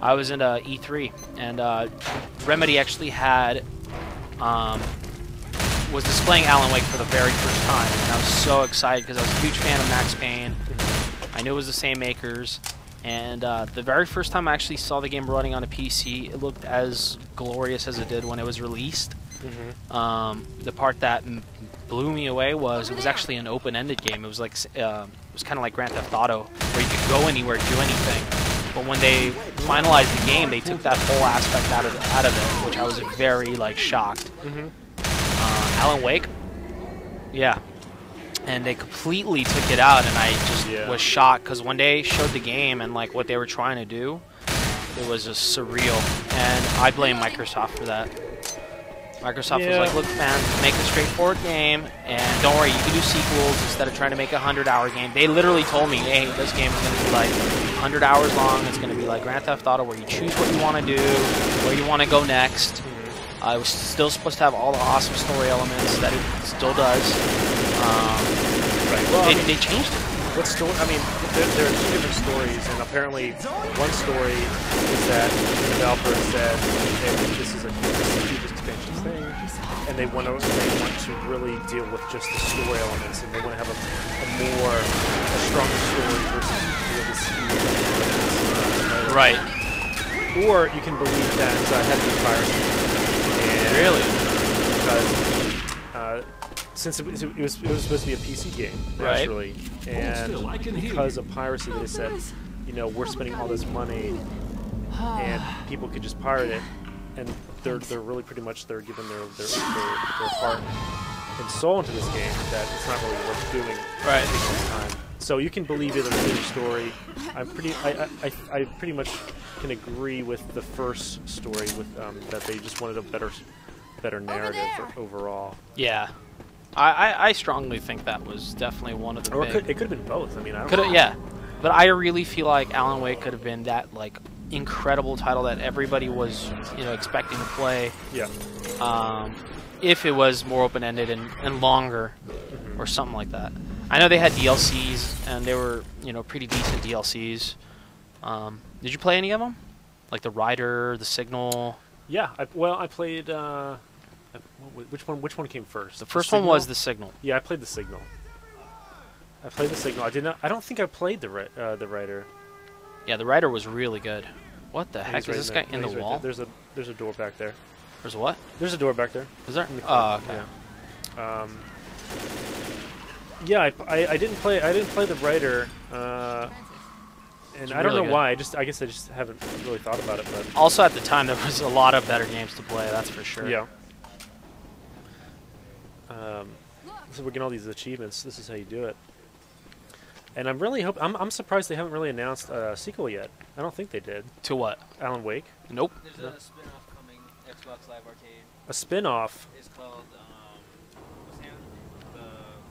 I was into E3, and Remedy actually had was displaying Alan Wake for the very first time, and I was so excited because I was a huge fan of Max Payne. I knew it was the same makers, and the very first time I actually saw the game running on a PC, it looked as glorious as it did when it was released. The part that blew me away was it was actually an open-ended game. It was like it was kind of like Grand Theft Auto, where you could go anywhere, do anything. But when they finalized the game, they took that whole aspect out of it, which I was very like shocked. Alan Wake, yeah, and they completely took it out, and I just was shocked because when they showed the game and like what they were trying to do, it was just surreal, and I blame Microsoft for that. Microsoft was like, look, man, make a straightforward game, and don't worry, you can do sequels instead of trying to make a 100-hour game. They literally told me, hey, this game is going to be like 100 hours long. It's going to be like Grand Theft Auto, where you choose what you want to do, where you want to go next. It was still supposed to have all the awesome story elements that it still does. Well, they changed it. What story? I mean, there are two different stories, and apparently one story is that the developer said, hey, this is a huge expansion thing, and they want to really deal with just the story elements, and they want to have a stronger story versus this huge right. Or you can believe that heavy piracy. Really? Because since it was supposed to be a PC game, naturally, and because of piracy, they said, you know, we're spending all this money, and people could just pirate it, and they're really pretty much giving their heart and soul into this game that it's not really worth doing at this time. So you can believe it in the story. I pretty much can agree with the first story with that they just wanted a better narrative overall. Yeah, I strongly think that was definitely one of the. Or it could have been both. I mean, I don't know. Yeah, but I really feel like Alan Wake could have been that like incredible title that everybody was expecting to play. Yeah. If it was more open-ended and longer, or something like that. I know they had DLCs, and they were pretty decent DLCs. Did you play any of them? Like the Rider, the Signal? Yeah. I played. Which one came first? The first one was the Signal. Yeah, I played the Signal. I don't think I played the Rider. Yeah, the Rider was really good. What the heck is this guy in the wall? There's a door back there. There's what? There's a door back there. Is there? Oh, okay. Yeah. I didn't play the Rider. And I don't know why. I guess I just haven't really thought about it. But also at the time, there was a lot of better games to play. That's for sure. Yeah. So we're getting all these achievements. This is how you do it. And I'm really I'm surprised they haven't really announced a sequel yet. I don't think they did. To what? Alan Wake. Nope. There's a spin-off coming. Xbox Live Arcade. A spin-off. It's called what's the name? The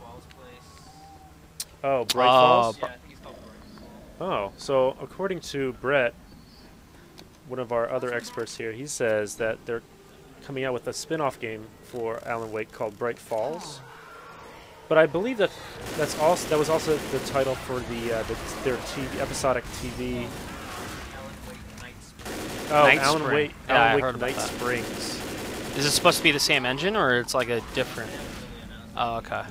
Falls Place. Oh, Bright Falls. Yeah, I think it's called Bright. Oh, so according to Brett, one of our other experts here, he says that they're coming out with a spin-off game for Alan Wake called Bright Falls. But I believe that that was also the title for their episodic TV. Alan Wake Night Springs. Is it supposed to be the same engine, or it's like a different? Oh, okay.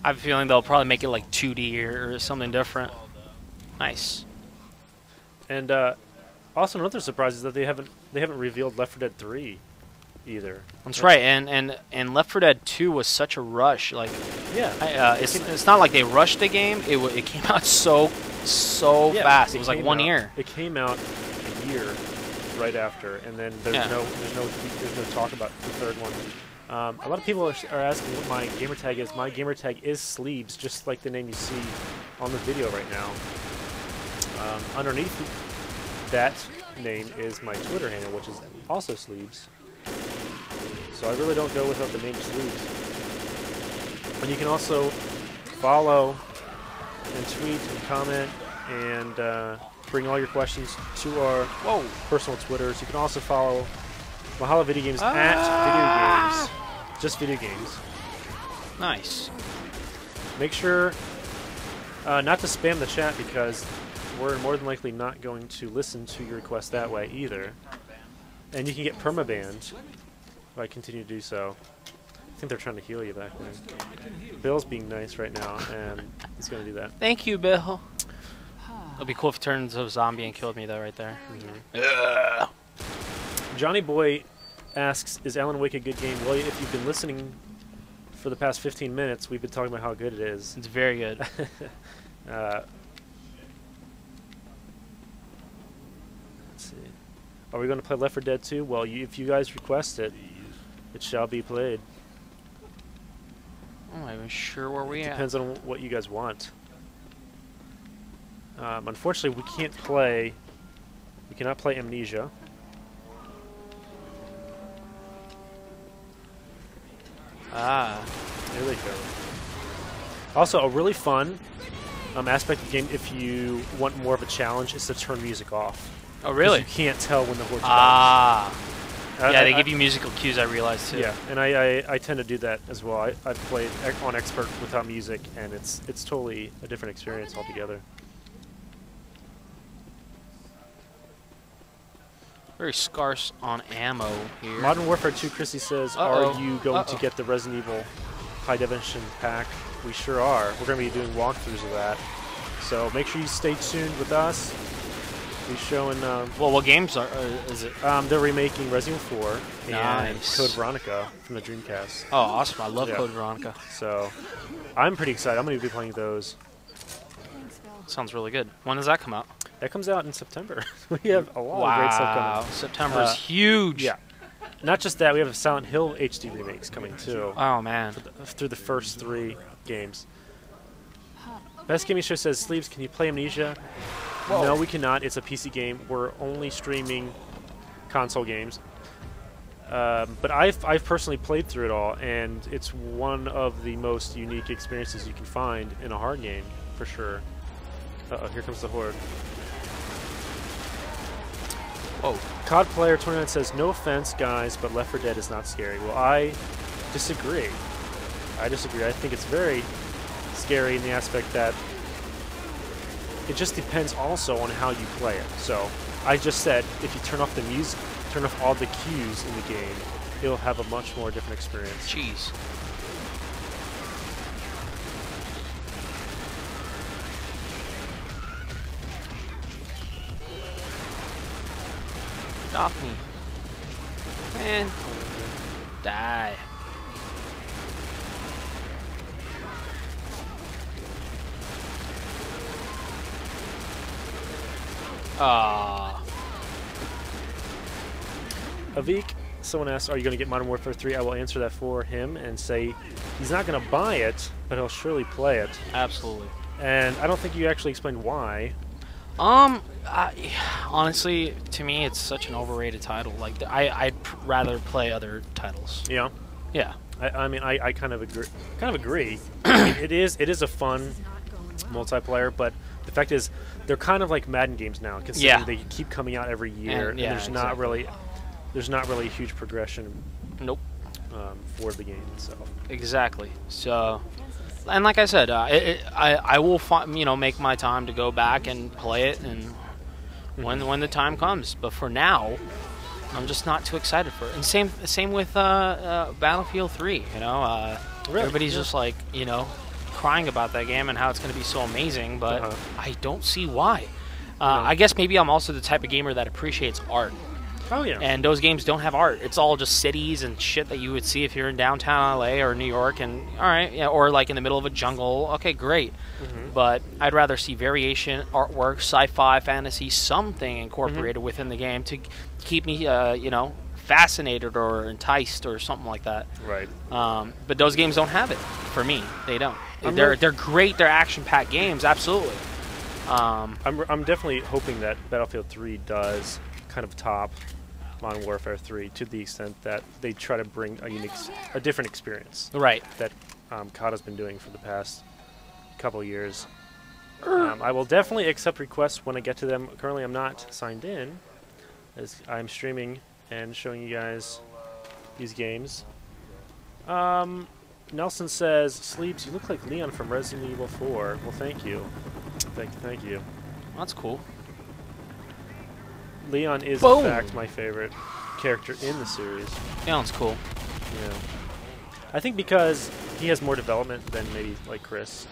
I have a feeling they'll probably make it like 2D or something different. Nice. And also another surprise is that they haven't revealed Left 4 Dead 3 either. That's right, and Left 4 Dead 2 was such a rush. Like, yeah, it's not like they rushed the game. It came out so fast. It was like 1 year. It came out a year right after, and then there's no talk about the third one. A lot of people are asking what my gamer tag is. My gamer tag is Sleebs, just like the name you see on the video right now. Underneath that name is my Twitter handle, which is also Sleebs. So I really don't go without the name Sleebs. And you can also follow and tweet and comment and bring all your questions to our personal Twitters. You can also follow Mahalo Video Games at Video Games. Just Video Games. Nice. Make sure not to spam the chat, because we're more than likely not going to listen to your request that way either. And you can get permabanned if I continue to do so. I think they're trying to heal you back there. Bill's being nice right now, and he's going to do that. Thank you, Bill. It'd be cool if it turned into a zombie and killed me, though, right there. Johnny Boy asks, is Alan Wake a good game? Well, if you've been listening for the past 15 minutes, we've been talking about how good it is. It's very good. Let's see. Are we going to play Left 4 Dead 2? Well, if you guys request it, it shall be played. I'm not even sure where we at. Depends on what you guys want. Unfortunately, we can't play. We cannot play Amnesia. Ah. There we go. Also, a really fun aspect of the game, if you want more of a challenge, is to turn music off. Oh, really? You can't tell when the horse Ah. Yeah, they I- give you musical cues, I realize, too. Yeah, and I tend to do that as well. I've played on Expert without music, and it's totally a different experience altogether. Very scarce on ammo here. Modern Warfare 2, Chrissy says, Uh-oh. are you going to get the Resident Evil High Definition pack? We sure are. We're going to be doing walkthroughs of that. So make sure you stay tuned with us. We're showing... Well, what games is it? they're remaking Resident Evil 4 and Nice. Code Veronica from the Dreamcast. Oh, awesome. I love Yeah. Code Veronica. So I'm pretty excited. I'm going to be playing those. Sounds really good. When does that come out? That comes out in September. We have a lot of great stuff coming. September's huge. Yeah. Not just that, we have Silent Hill HD remakes coming too. Oh, man. Through the first 3 games. Best Gaming Show says, Sleeves, can you play Amnesia? Whoa. No, we cannot. It's a PC game. We're only streaming console games. But I've personally played through it all, and it's one of the most unique experiences you can find in a hard game, for sure. Uh-oh, here comes the Horde. Whoa. COD Player 29 says, no offense, guys, but Left 4 Dead is not scary. Well, I disagree. I think it's very scary in the aspect that it just depends also on how you play it. So I just said, if you turn off the music, turn off all the cues in the game, it'll have a much more different experience. Jeez. Stop me. Man. Die. Ah. Avik, someone asked, are you going to get Modern Warfare 3? I will answer that for him and say he's not going to buy it, but he'll surely play it. Absolutely. And I don't think you actually explained why. Honestly, to me, it's such an overrated title. Like, I'd rather play other titles. Yeah. Yeah. I mean, I kind of agree. I mean, it is a fun multiplayer, but the fact is, they're kind of like Madden games now, considering they keep coming out every year, and there's not really a huge progression. Nope. For the game itself. Exactly. So, and like I said, I will make my time to go back and play it, and when the time comes. But for now, I'm just not too excited for it. And same with Battlefield 3. Really? Everybody's just like crying about that game and how it's going to be so amazing, but I don't see why. I guess maybe I'm also the type of gamer that appreciates art. Oh yeah. And those games don't have art. It's all just cities and shit that you would see if you're in downtown LA or New York, and all right, yeah, or like in the middle of a jungle. Okay, great. But I'd rather see variation, artwork, sci-fi, fantasy, something incorporated within the game to keep me, fascinated or enticed or something like that. Right. But those games don't have it for me. They don't. They're great. They're action-packed games, absolutely. I'm definitely hoping that Battlefield 3 does kind of top Modern Warfare 3 to the extent that they try to bring a different experience. Right. That COD has been doing for the past couple years. I will definitely accept requests when I get to them. Currently, I'm not signed in, as I'm streaming and showing you guys these games. Nelson says, Sleeps, you look like Leon from Resident Evil 4. Well, thank you. Thank you. That's cool. Leon is, Boom. in fact, my favorite character in the series. Leon's cool. Yeah. I think because he has more development than maybe, like, Chris.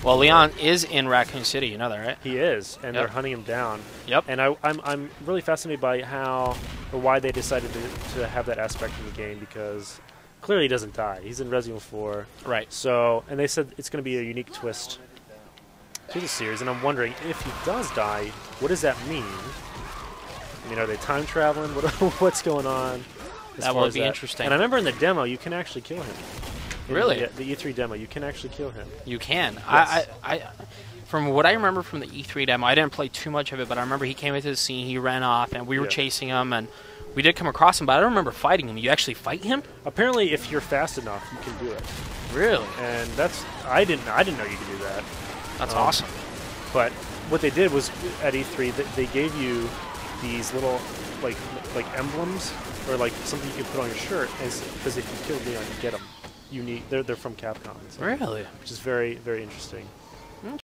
Well, Leon is in Raccoon City, you know that, right? He is, and Yep. they're hunting him down. Yep. And I'm really fascinated by how or why they decided to have that aspect in the game, because clearly he doesn't die. He's in Resident Evil 4. Right. So, and they said it's going to be a unique twist to the series, and I'm wondering if he does die, what does that mean? I mean, are they time traveling? What's going on? That would be interesting. And I remember in the demo, you can actually kill him. In Really? The E3 demo, you can actually kill him. You can. Yes. I from what I remember from the E3 demo, I didn't play too much of it, but I remember he came into the scene, he ran off, and we were chasing him, and we did come across him, but I don't remember fighting him. You actually fight him? Apparently, if you're fast enough, you can do it. Really? And that's I didn't know you could do that. That's awesome. But what they did was at E3, they gave you these little like emblems or like something you can put on your shirt, because if you kill Leon, you get them. Unique. They're from Capcom. So, Really? which is very, very interesting.